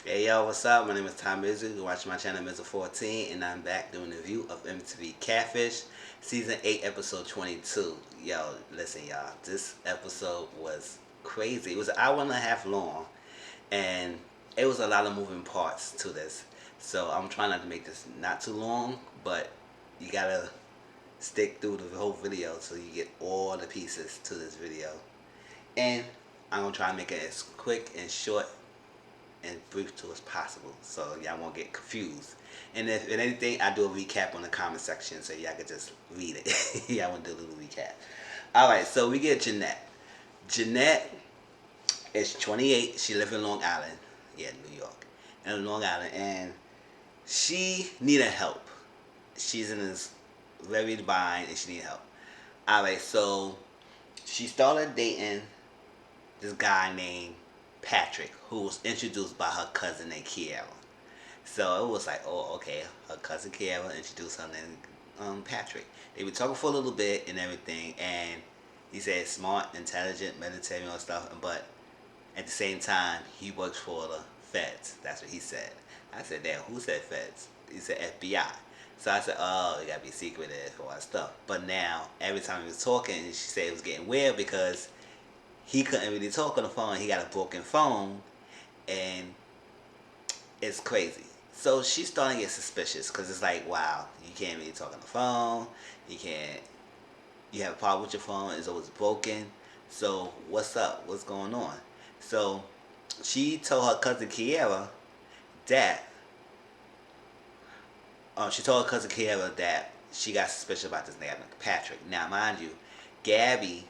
Hey yo, what's up? My name is Mizzle. You watch my channel Mizzle 14, and I'm back doing a review of MTV Catfish, Season 8, Episode 22. Yo, listen, y'all. This episode was crazy. It was an hour and a half long, and it was a lot of moving parts to this. So I'm trying not to make this not too long, but you gotta stick through the whole video so you get all the pieces to this video. And I'm gonna try to make it as quick and short and brief to as possible, so y'all won't get confused. And if anything, I do a recap on the comment section, so y'all can just read it. Y'all want to do a little recap. All right, so we get Jeanette. Jeanette is 28. She lives in Long Island, yeah, New York, in Long Island, and she needed help. She's in this very bind, and she needed help. All right, so she started dating this guy named Patrick, who was introduced by her cousin named Kiara. So it was like, oh, okay, her cousin Kiara introduced her named Patrick. They were talking for a little bit and everything, and he said smart, intelligent, military and stuff, but at the same time, he works for the feds. That's what he said. I said, damn, who said feds? He said FBI. So I said, oh, it got to be secretive for all that stuff. But now, every time he was talking, she said it was getting weird because he couldn't really talk on the phone. He got a broken phone, and it's crazy. So she's starting to get suspicious because it's like, wow, you can't really talk on the phone. You can't. You have a problem with your phone. It's always broken. So what's up? What's going on? So she told her cousin Kiara that. She told her cousin Kiara that she got suspicious about this nigga Patrick. Now, mind you, Gabby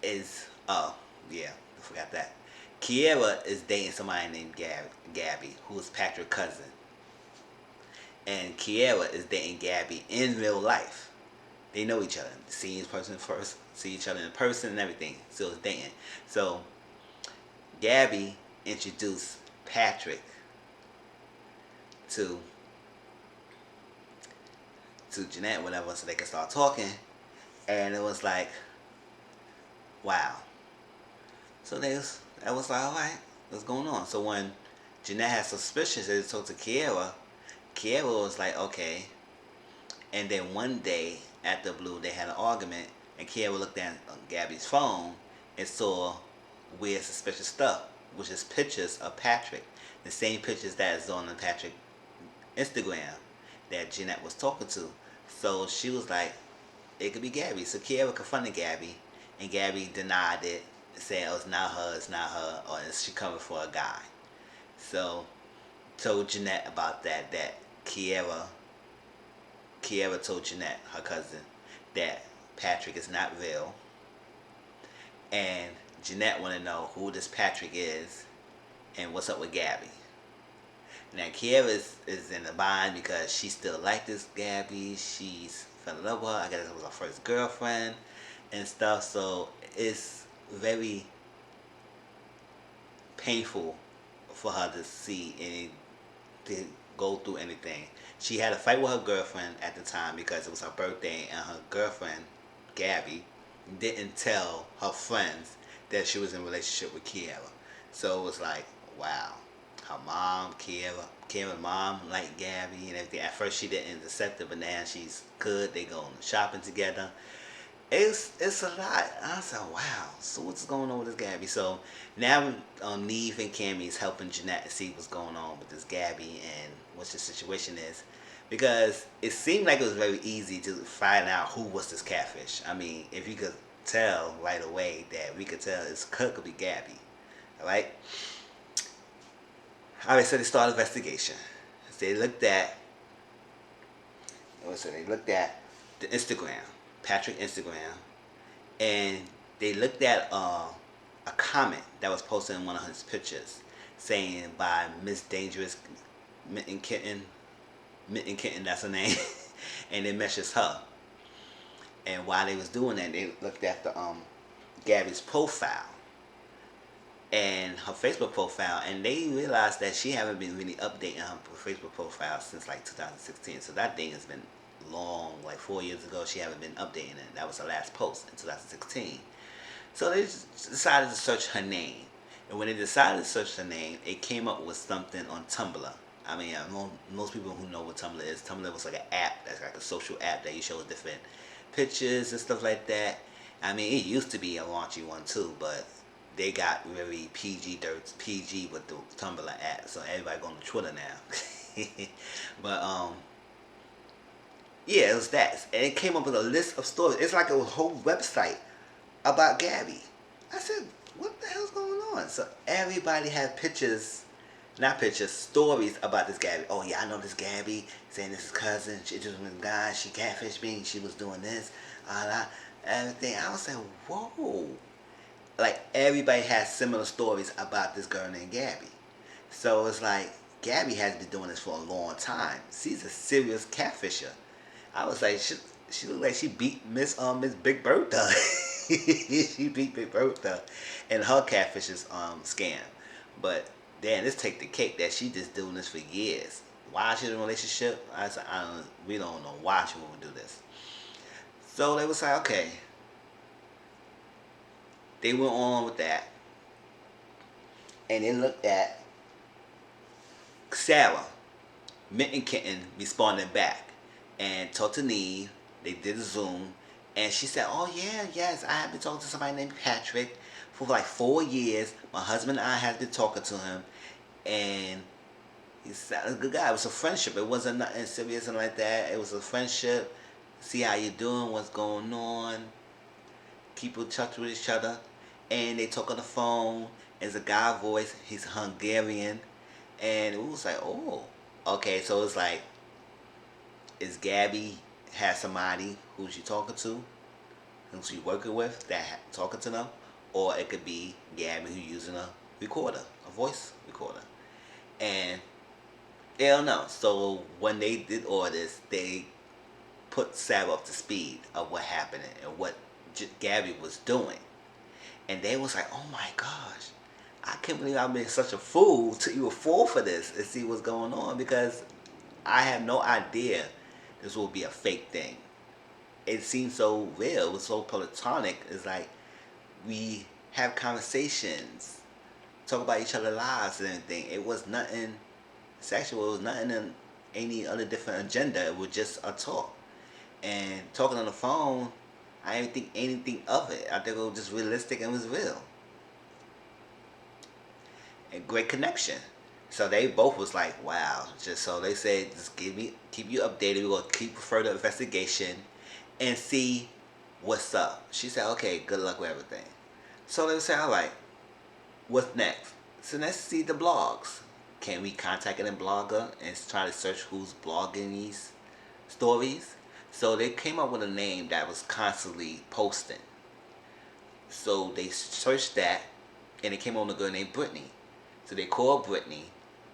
is, oh yeah, I forgot that. Kiara is dating somebody named Gabby, who is Patrick's cousin, and Kiara is dating Gabby in real life. They know each other, see each person first, see each other in person and everything. So it's dating. So Gabby introduced Patrick to Jeanette, whatever, so they could start talking, and it was like, wow. So that was like, all right, what's going on? So when Jeanette had suspicions, they talked to Kiara. Kiara was like, okay. And then one day, at the blue, they had an argument, and Kiara looked at Gabby's phone and saw weird, suspicious stuff, which is pictures of Patrick. The same pictures that is on the Patrick Instagram that Jeanette was talking to. So she was like, it could be Gabby. So Kiara confronted Gabby, and Gabby denied it, saying, oh, it's not her, or is she coming for a guy? So told Jeanette about that Kiara told Jeanette, her cousin, that Patrick is not real, and Jeanette want to know who this Patrick is and what's up with Gabby. Now Kiara is in a bind because she still like this Gabby. She's fell in love with her. I guess it was her first girlfriend and stuff. So it's very painful for her to see any to go through anything. She had a fight with her girlfriend at the time because it was her birthday, and her girlfriend Gabby didn't tell her friends that she was in a relationship with Kiara. So it was like, wow. Her mom, Kiara's mom liked Gabby and everything. At first she didn't accept it, but now she's good. They go shopping together. It's a lot. I said, wow. So what's going on with this Gabby? So now Neve and Cammy is helping Jeanette to see what's going on with this Gabby and what the situation is, because it seemed like it was very easy to find out who was this catfish. I mean, if you could tell right away, that we could tell it could be Gabby. All right. All right. So they started investigation. So they looked at. They looked at the Instagram, Patrick Instagram, and they looked at a comment that was posted in one of his pictures, saying by Miss Dangerous Mitten Kitten, that's her name, and it meshes her. And while they was doing that, they looked at the Gabby's profile and her Facebook profile, and they realized that she haven't been really updating her Facebook profile since like 2016. So that thing has been long, like 4 years ago. She haven't been updating it. That was her last post in 2016. So they just decided to search her name. And when they decided to search the name, it came up with something on Tumblr. I mean, most people who know what Tumblr is, Tumblr was like an app, that's like a social app that you show different pictures and stuff like that. I mean, it used to be a raunchy one too, but they got very PG with the Tumblr app, so everybody going to Twitter now. But yeah, it was that, and it came up with a list of stories. It's like a whole website about Gabby. I said, what the hell's going on? So everybody had pictures, not pictures, stories about this Gabby. Oh yeah, I know this Gabby, saying this is cousin. She just was a guy. She catfished me. She was doing this, everything. I was like, whoa. Like everybody has similar stories about this girl named Gabby. So it's like Gabby has been doing this for a long time. She's a serious catfisher. I was like, she looked like she beat Miss Big Bertha. She beat Big Bertha in her catfishes scam. But then let's take the cake that she just doing this for years. Why she's in a relationship? I said, we don't know why she would do this. So they was like, okay. They went on with that, and they looked at Sarah, Mint and Kitten responding back, and talked to Neve. They did a Zoom, and she said, "Oh yeah, yes, I have been talking to somebody named Patrick for like 4 years. My husband and I have been talking to him, and he's a good guy. It was a friendship. It wasn't nothing serious and like that. It was a friendship. See how you doing? What's going on? Keep in touch with each other." And they talk on the phone. It's a guy voice. He's Hungarian, and it was like, oh, okay. So it's like, is Gabby has somebody who she talking to, who she working with that talking to them, or it could be Gabby who using a recorder, a voice recorder, and they don't know. So when they did all this, they put Sarah up to speed of what happened and what Gabby was doing. And they was like, oh my gosh, I can't believe I've been such a fool to even fall for this and see what's going on, because I had no idea this would be a fake thing. It seemed so real. It was so platonic. It's like we have conversations, talk about each other's lives and everything. It was nothing sexual. It was nothing in any other different agenda. It was just a talk. And talking on the phone, I didn't think anything of it. I think it was just realistic and was real. And great connection. So they both was like, wow. Just so they said, just keep you updated. We're gonna keep further investigation and see what's up. She said, okay, good luck with everything. So they said, all right, what's next? So let's see the blogs. Can we contact a blogger and try to search who's blogging these stories? So they came up with a name that was constantly posting. So they searched that, and it came on a girl named Brittany. So they called Brittany,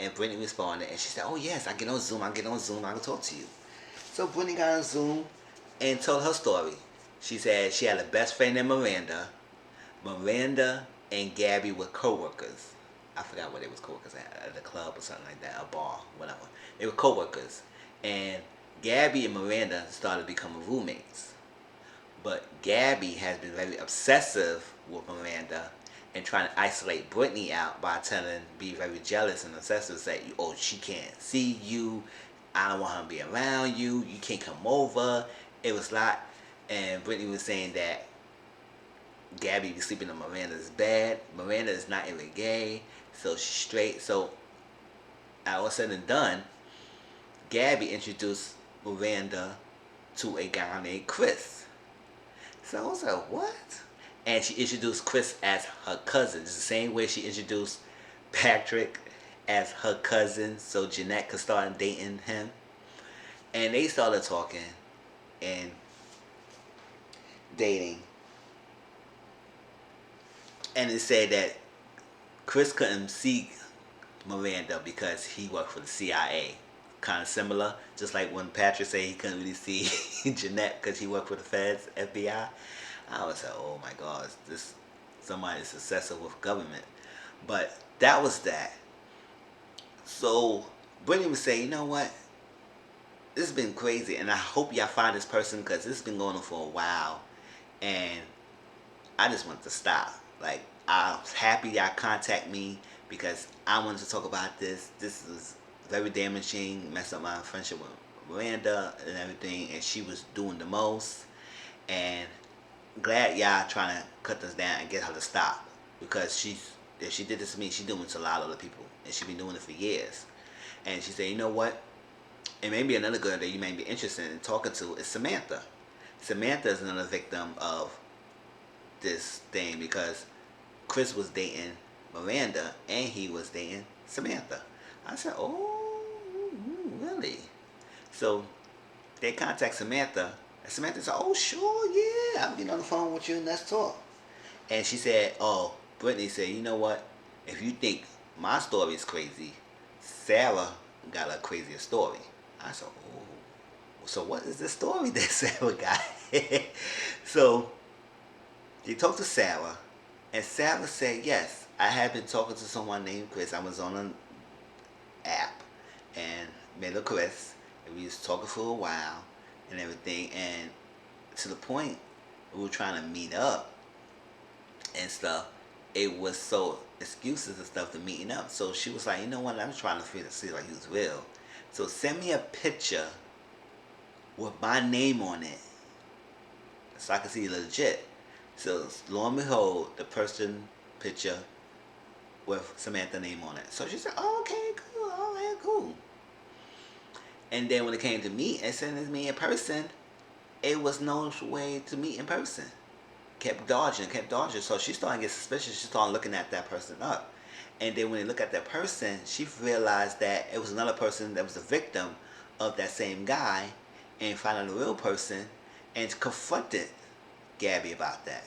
and Brittany responded, and she said, oh yes, I get on Zoom, I can talk to you. So Brittany got on Zoom and told her story. She said she had a best friend named Miranda. Miranda and Gabby were co-workers. I forgot what they was co-workers at a club or something like that, a bar, whatever. They were co-workers. And Gabby and Miranda started becoming roommates. But Gabby has been very obsessive with Miranda and trying to isolate Brittany out by be very jealous and obsessive, say, oh, she can't see you, I don't want her to be around you, you can't come over. It was a lot. And Brittany was saying that Gabby be sleeping in Miranda's bed. Miranda is not even gay, so she's straight. So all said and done, Gabby introduced Miranda to a guy named Chris. So I was like, what? And she introduced Chris as her cousin. It's the same way she introduced Patrick as her cousin, so Jeanette could start dating him. And they started talking and dating. And it said that Chris couldn't see Miranda because he worked for the CIA. Kind of similar, just like when Patrick said he couldn't really see Jeanette because he worked for the Feds, FBI. I was like, oh my God, this somebody's obsessive with government. But that was that. So Brittany would say, you know what? This has been crazy, and I hope y'all find this person because this has been going on for a while, and I just want to stop. Like, I was happy y'all contact me because I wanted to talk about this. This is very damaging, messed up my friendship with Miranda and everything, and she was doing the most. And glad y'all trying to cut this down and get her to stop, because if she did this to me, she doing it to a lot of other people, and she been doing it for years. And she said, you know what? And maybe another girl that you may be interested in talking to is Samantha. Samantha is another victim of this thing because Chris was dating Miranda and he was dating Samantha. I said, oh, really? So they contact Samantha, and Samantha said, oh, sure, yeah, I'll be on the phone with you and let's talk. And she said, oh, Brittany said, you know what? If you think my story is crazy, Sarah got a crazier story. I said, oh, so what is the story that Sarah got? So they talked to Sarah, and Sarah said, yes, I had been talking to someone named Chris. I was on an app and met a Chris, and we was talking for a while and everything, and to the point we were trying to meet up and stuff. It was so excuses and stuff to meeting up. So she was like, you know what, I'm trying to see like he was real. So send me a picture with my name on it so I can see legit. So lo and behold, the person picture with Samantha's name on it. So she said, oh, okay, cool, all right, cool. And then when it came to meet and sending me in person, it was no way to meet in person. Kept dodging. So she started to get suspicious. She started looking at that person up. And then when they look at that person, she realized that it was another person that was a victim of that same guy, and found out the real person and confronted Gabby about that.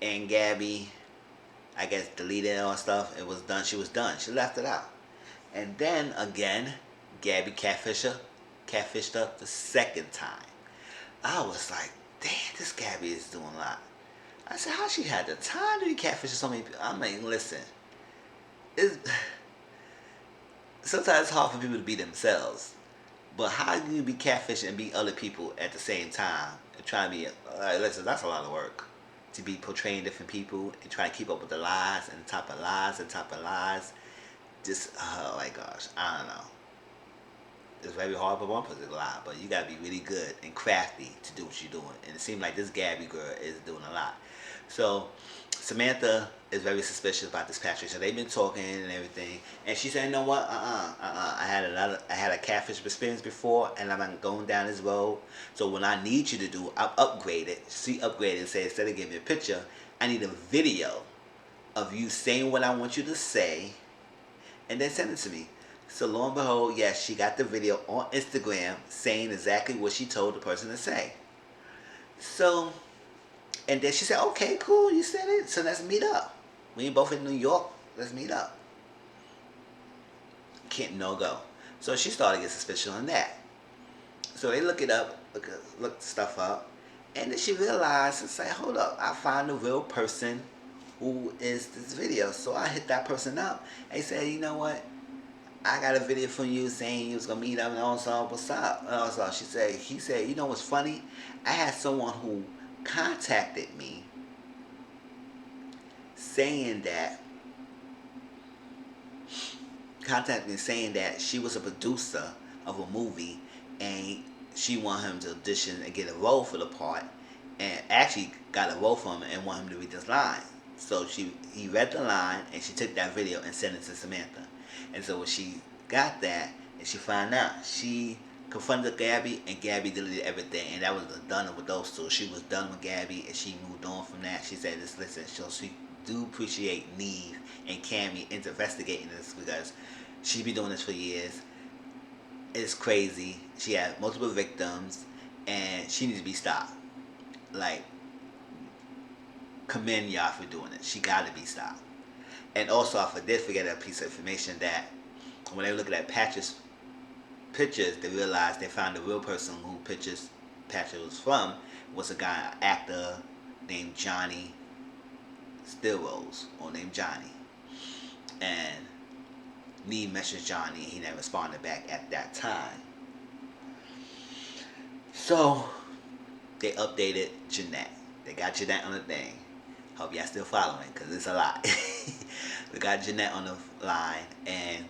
And Gabby, I guess, deleted all stuff. It was done. She was done. She left it out. And then again, Gabby catfished her the second time. I was like, damn, this Gabby is doing a lot. I said, how she had the time to be catfishing so many people? I mean, listen, sometimes it's hard for people to be themselves. But how do you be catfishing and be other people at the same time? And trying to be, listen, that's a lot of work. To be portraying different people and trying to keep up with the lies and top of lies and top of lies. Just, oh my gosh, I don't know. It's very hard for one person to lie, but you gotta be really good and crafty to do what you're doing. And it seems like this Gabby girl is doing a lot. So Samantha is very suspicious about this Patrick. So they've been talking and everything, and she said, "You know what? I had a catfish experience before, and I'm not going down this road. So what I need you to do, I'll upgrade it. She upgraded and said, instead of giving me a picture, I need a video of you saying what I want you to say, and then send it to me." So lo and behold, yes, she got the video on Instagram saying exactly what she told the person to say. So, and then she said, okay, cool, you said it, so let's meet up. We ain't both in New York, let's meet up. Can't no go. So she started to get suspicious on that. So they look it up, look stuff up, and then she realized and say, hold up, I found the real person who is this video. So I hit that person up and said, you know what? I got a video from you saying you was gonna meet up and also what's up. And also he said, you know what's funny? I had someone who contacted me saying that she was a producer of a movie and she wanted him to audition and get a role for the part, and actually got a role for him and wanted him to read this line. So he read the line and she took that video and sent it to Samantha. And so when she got that and she found out, she confronted Gabby, and Gabby deleted everything, and that was done with those two. She was done with Gabby and she moved on from that. She said, listen, she do appreciate Neve and Cammy investigating this, because she be doing this for years. It's crazy. She had multiple victims and she needs to be stopped. Like, commend y'all for doing it. She gotta be stopped. And also, I did forget a piece of information that when they were looking at Patrick's pictures, they realized they found the real person who Patrick was from was a guy, an actor named Johnny Stillrose, or named Johnny. And me messaged Johnny, and he never responded back at that time. So they updated Jeanette. They got Jeanette on the thing. Hope y'all still following, because it's a lot. We got Jeanette on the line, and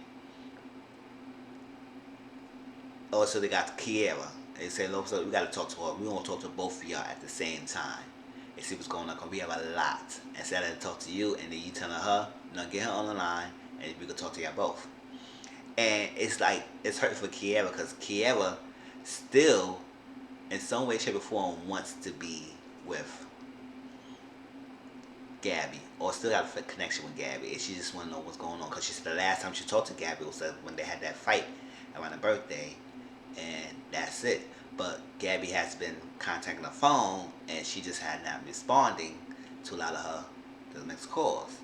also they got Kiara. They say, look, so we got to talk to her. We want to talk to both of y'all at the same time and see what's going on, because we have a lot. Instead of talk to you, and then you telling her, get her on the line, and we can talk to y'all both. And it's like, it's hurtful for Kiara, because Kiara still, in some way, shape, or form, wants to be with Gabby, or still got a connection with Gabby, and she just want to know what's going on, because she said the last time she talked to Gabby was when they had that fight around her birthday, and that's it. But Gabby has been contacting her phone, and she just had not responding to a lot of her the next calls.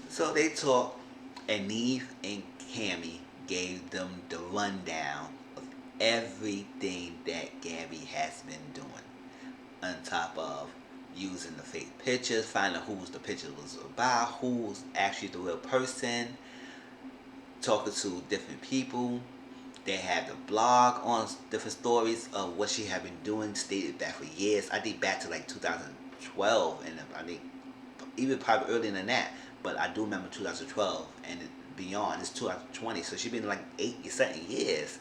So they talked, and Neve and Cammy gave them the rundown of everything that Gabby has been doing, on top of using the fake pictures, finding who the picture was about, who's actually the real person, talking to different people. They had the blog on different stories of what she had been doing, stated back for years. I think back to like 2012, and I think even probably earlier than that. But I do remember 2012 and beyond. It's 2020, so she's been like 7 years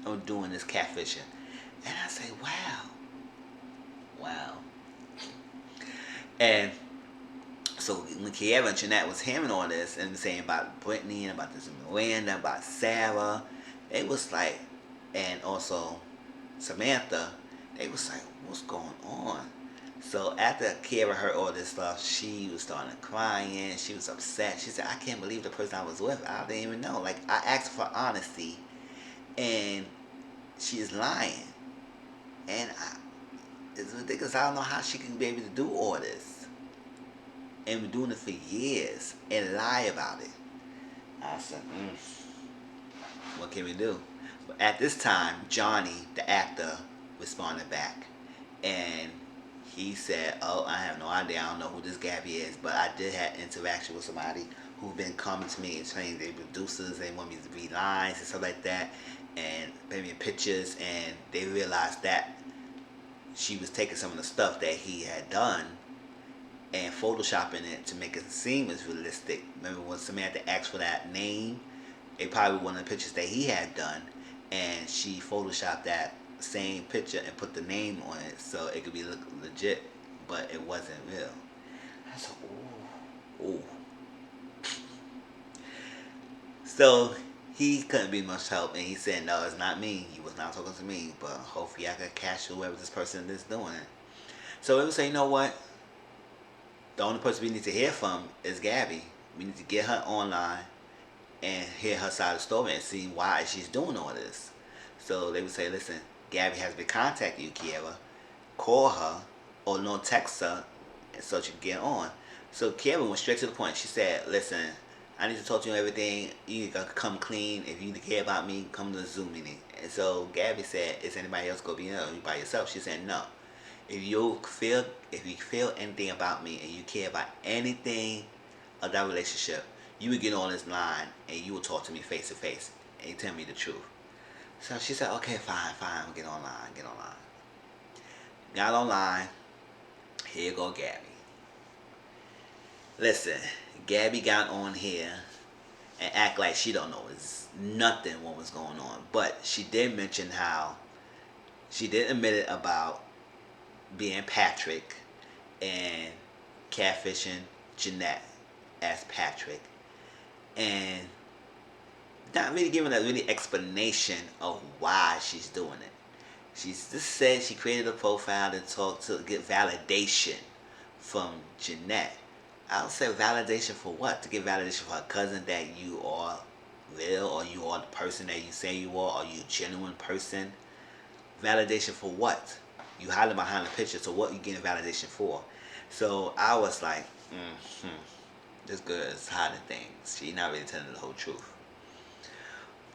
on doing this catfishing. And I say, wow. And so when Kiara and Jeanette was hearing all this and saying about Brittany and about this Miranda, about Sarah, they was like, and also Samantha, they was like, what's going on? So after Kiara heard all this stuff, she was starting crying. She was upset. She said, I can't believe the person I was with. I didn't even know. Like, I asked for honesty, and she is lying. And it's ridiculous. I don't know how she can be able to do all this. And been doing it for years and lie about it. I said, what can we do? But at this time, Johnny, the actor, responded back. And he said, oh, I have no idea. I don't know who this Gabby is. But I did have interaction with somebody who've been coming to me and saying they producers. They want me to read lines and stuff like that. And maybe pictures. And they realized that she was taking some of the stuff that he had done and photoshopping it to make it seem as realistic. Remember when Samantha asked for that name? It probably one of the pictures that he had done, and she photoshopped that same picture and put the name on it so it could be look legit, but it wasn't real. I said, ooh. So he couldn't be much help, and he said, no, it's not me. He was not talking to me, but hopefully I can catch whoever this person is doing it. So it would say, you know what? The only person we need to hear from is Gabby. We need to get her online and hear her side of the story and see why she's doing all this. So they would say, listen, Gabby has been contacting you, Kiara. Call her or no, text her so she can get on. So Kiara went straight to the point. She said, listen, I need to talk to you on everything. You need to come clean. If you care about me, come to the Zoom meeting. And so Gabby said, is anybody else going to be in? Or you by yourself? She said, no. If you feel anything about me and you care about anything of that relationship, you would get on this line and you would talk to me face to face and you tell me the truth. So she said, okay, fine, get online. Got online. Here you go, Gabby. Listen, Gabby got on here and act like she don't know nothing what was going on. But she did mention how she did admit it about being Patrick and catfishing Jeanette as Patrick, and not really giving a really explanation of why she's doing it. She just said she created a profile to get validation from Jeanette. I'll say validation for what? To get validation for her cousin that you are real, or you are the person that you say you are you a genuine person? Validation for what? You hiding behind the picture, so what you getting validation for? So I was like, this girl is hiding things. She's not really telling the whole truth.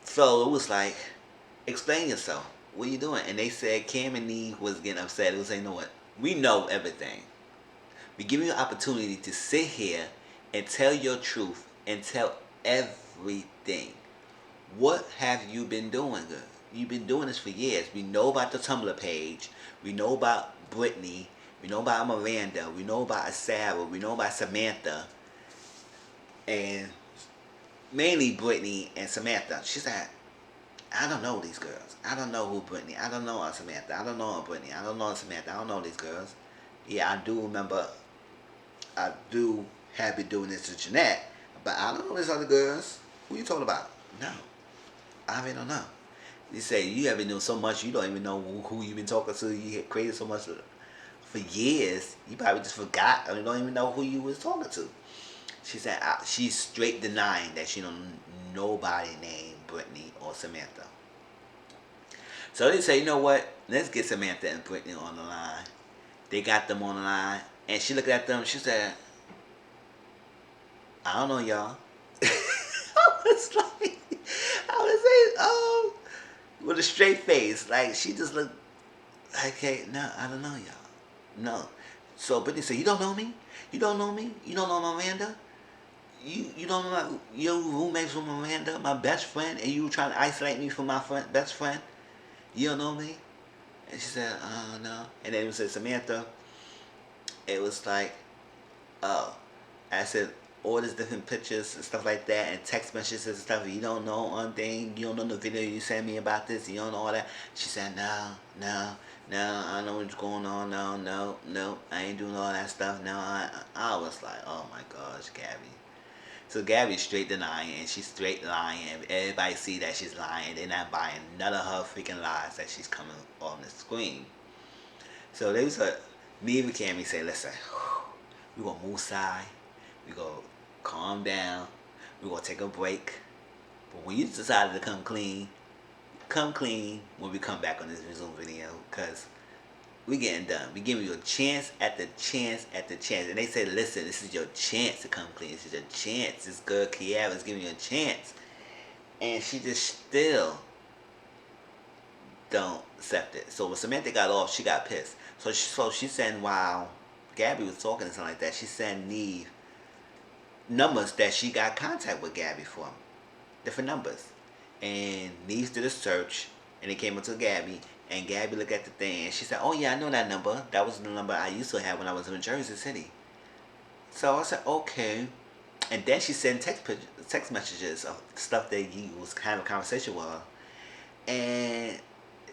So it was like, explain yourself. What are you doing? And they said Cam and Neve was getting upset. It was saying, you know what? We know everything. We give you an opportunity to sit here and tell your truth and tell everything. What have you been doing, girl? You've been doing this for years. We know about the Tumblr page. We know about Brittany. We know about Miranda. We know about Sarah. We know about Samantha. And mainly Brittany and Samantha. She said, I don't know these girls. I don't know who Brittany. I don't know Samantha. I don't know Brittany. I don't know Samantha. I don't know these girls. Yeah, I do remember. I do have been doing this to Jeanette, but I don't know these other girls. Who you talking about? No, I really don't know. You say you have been doing so much, you don't even know who you've been talking to. You had created so much for years. You probably just forgot, or you don't even know who you was talking to. She said she's straight denying that she don't nobody named Brittany or Samantha. So they say, you know what? Let's get Samantha and Brittany on the line. They got them on the line, and she looked at them. She said, I don't know, y'all. I was like, I was saying, with a straight face. Like, she just looked, okay, no, I don't know, y'all. No. So Brittany said, you don't know me? You don't know me? You don't know Miranda? You don't know your roommates with Miranda, my best friend, and you trying to isolate me from my best friend? You don't know me? And she said, no. And then it said, Samantha, it was like, oh. I said, all these different pictures and stuff like that, and text messages and stuff. You don't know one thing. You don't know the video you sent me about this. You don't know all that. She said, no. I don't know what's going on. No. I ain't doing all that stuff. No, I was like, oh my gosh, Gabby. So Gabby's straight denying, and she's straight lying. Everybody see that she's lying. They're not buying none of her freaking lies that she's coming on the screen. So they was me and Cammy say, listen, we gonna move side. We gonna calm down. We gonna take a break. But when you decided to come clean when we come back on this Mizzle video, cause we getting done. We giving you a chance at the chance. And they said, listen, this is your chance to come clean. This is your chance. This girl Kiara is giving you a chance. And she just still don't accept it. So when Samantha got off, she got pissed. So she sent, while Gabby was talking and something like that, she sent Neve numbers that she got contact with Gabby from. Different numbers. And Neve did a search, and it came up to Gabby. And Gabby looked at the thing, and she said, oh yeah, I know that number. That was the number I used to have when I was in Jersey City. So I said, okay. And then she sent text messages of stuff that you was having a conversation with her. And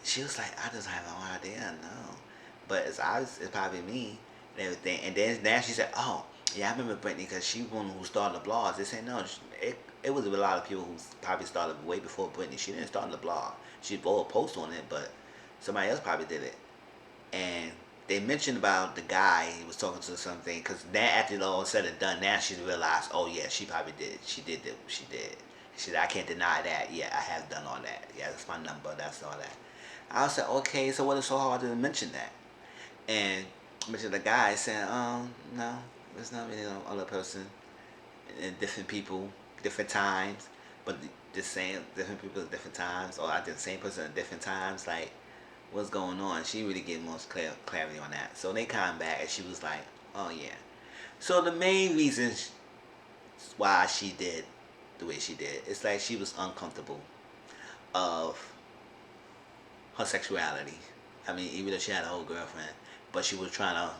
she was like, I just have no idea, no. But it's obvious, it's probably me and everything. And then now she said, oh, yeah, I remember Brittany because she one who started the blogs. They said, no, it was a lot of people who probably started way before Brittany. She didn't start the blog. She wrote a post on it, but somebody else probably did it. And they mentioned about the guy he was talking to something, because now after it all said and done, now she realized, oh yeah, she probably did. She did. She said, I can't deny that. Yeah, I have done all that. Yeah, that's my number. That's all that. I said, okay, so what is so hard to mention that? And mentioned the guy saying, no, there's not really no other person. And different people, different times, but the same different people at different times, or I did the same person at different times. Like, what's going on? She really get most clarity on that. So they come back, and she was like, oh yeah. So the main reason why she did the way she did, it's like she was uncomfortable of her sexuality. I mean, even though she had a whole girlfriend, but she was trying to.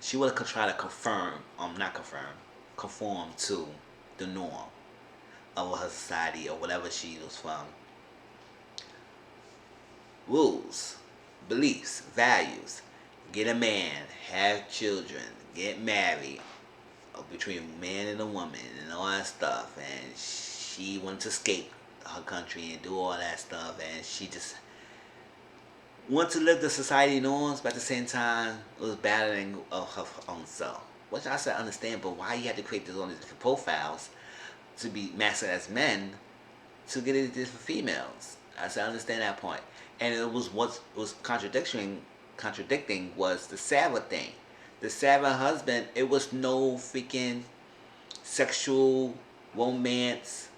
She would try to conform to the norm of her society or whatever she was from. Rules, beliefs, values. Get a man, have children, get married, between a man and a woman, and all that stuff. And she wanted to escape her country and do all that stuff, and she just wanted to live the society norms, but at the same time was battling of her own self. Which I said understand, but why you had to create all these different profiles to be masculine as men to get into different females? I said understand that point. And it was what was contradicting was the Sarah thing. The Sarah husband, it was no freaking sexual romance,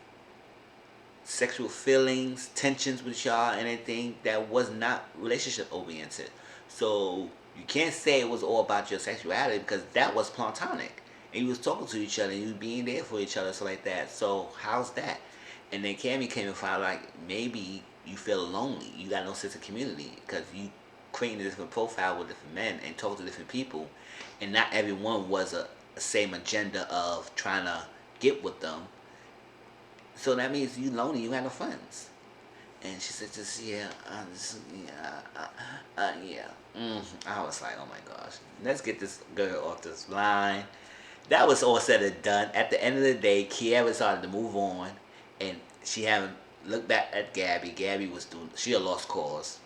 sexual feelings, tensions with y'all, and anything that was not relationship oriented. So you can't say it was all about your sexuality, because that was platonic. And you was talking to each other and you was being there for each other, so like that. So how's that? And then Cammy came and found like maybe you feel lonely. You got no sense of community because you creating a different profile with different men and talking to different people, and not everyone was a same agenda of trying to get with them. So that means you lonely, you have no friends. And she said, "Just yeah, yeah." I was like, "Oh my gosh, let's get this girl off this line." That was all said and done. At the end of the day, Kiara started to move on, and she haven't looked back at Gabby. Gabby was doing, she had lost cause,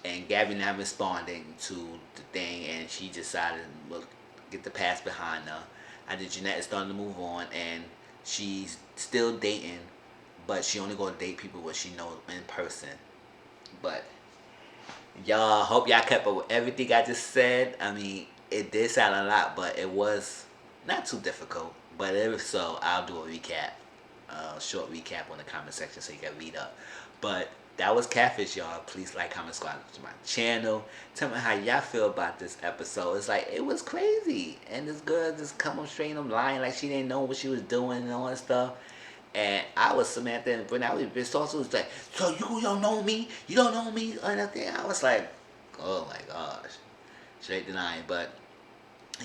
and Gabby not responding to the thing, and she decided to get the past behind her. I think Jeanette is starting to move on, and she's still dating, but she only gonna date people what she knows in person. But y'all, hope y'all kept up with everything I just said. I mean, it did sound a lot, but it was not too difficult. But if so, I'll do a recap, short recap on the comment section so you can read up. But that was Catfish, y'all. Please like, comment, subscribe to my channel. Tell me how y'all feel about this episode. It's like, it was crazy. And this girl just come up straight and lying like she didn't know what she was doing and all that stuff. And I was Samantha and Brent. I was pissed off. So it was like, so you don't know me? You don't know me? Or nothing. I was like, oh my gosh. Straight denying. But,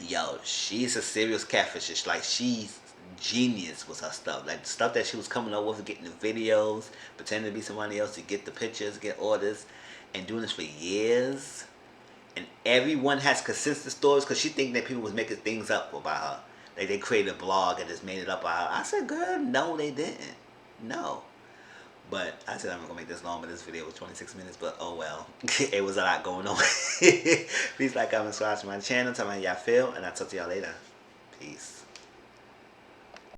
yo, she's a serious catfish. It's like, she's genius with her stuff. Like, the stuff that she was coming up with, getting the videos, pretending to be somebody else to get the pictures, get orders, and doing this for years. And everyone has consistent stories because she think that people was making things up about her. Like they created a blog and just made it up about her. I said, girl, no, they didn't. No. But I said I'm not going to make this long, but this video was 26 minutes. But oh well. It was a lot going on. Please like, comment, subscribe to my channel. Tell me how y'all feel. And I'll talk to y'all later. Peace.